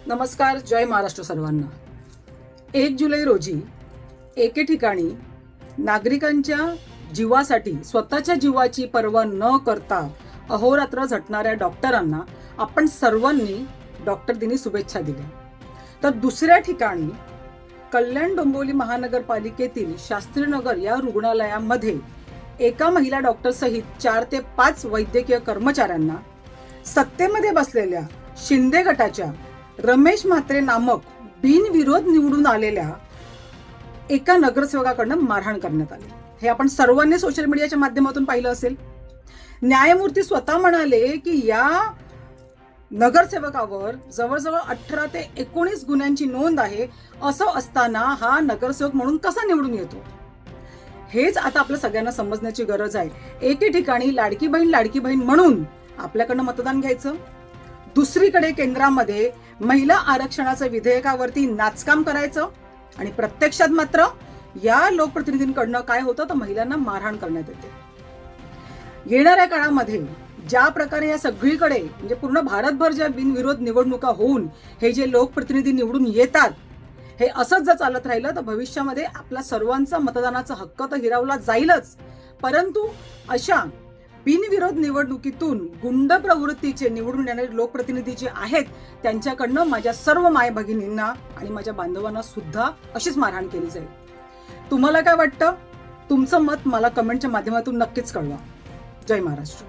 नमस्कार. जय महाराष्ट्र सर्वांना. 1 जुलै रोजी एके ठिकाणी नागरिकांच्या जीवासाठी स्वतःच्या जीवाची पर्वा न करता अहोरात्र झटणाऱ्या डॉक्टरांना आपण सर्वांनी डॉक्टर दिनी शुभेच्छा दिल्या. तर दुसऱ्या ठिकाणी कल्याण डोंबिवली महानगरपालिकेतील शास्त्रीनगर या रुग्णालयामध्ये एका महिला डॉक्टर सहित 4 ते 5 वैद्यकीय कर्मचाऱ्यांना सत्तेमध्ये बसलेल्या शिंदे गटाच्या रमेश म्हात्रे नामक बिनविरोध निवडून आलेल्या एका नगरसेवकाकडून मारहाण करण्यात आली. हे आपण सर्वांनी सोशल मीडियाच्या माध्यमातून पाहिलं असेल. न्यायमूर्ती स्वतः म्हणाले की या नगरसेवकावर जवळजवळ 18 ते 19 गुन्ह्यांची नोंद आहे. असं असताना हा नगरसेवक म्हणून कसा निवडून येतो, हेच आता आपल्या सगळ्यांना समजण्याची गरज आहे. एके ठिकाणी लाडकी बहीण म्हणून आपल्याकडनं मतदान घ्यायचं, दुसरीकडे केंद्रामध्ये महिला आरक्षणाच्या विधेयकावरती नाचकाम करायचं आणि प्रत्यक्षात मात्र या लोकप्रतिनिधींकडनं काय होतं तर महिलांना मारहाण करण्यात येते. येणाऱ्या काळामध्ये ज्या प्रकारे या सगळीकडे म्हणजे पूर्ण भारतभर ज्या बिनविरोध निवडणुका होऊन हे जे लोकप्रतिनिधी निवडून येतात, हे असंच जर चालत राहिलं तर भविष्यामध्ये आपला सर्वांचा मतदानाचा हक्क तर हिरावला जाईलच, परंतु अशा बिनविरोध निवडणुकीतून गुंड प्रवृत्तीचे निवडून येणारे लोकप्रतिनिधी जे आहेत त्यांच्याकडनं माझ्या सर्व माय भगिनींना आणि माझ्या बांधवांना सुद्धा अशीच मारहाण केली जाईल. तुम्हाला काय वाटतं? तुमचं मत मला कमेंटच्या माध्यमातून नक्कीच कळवा. जय महाराष्ट्र.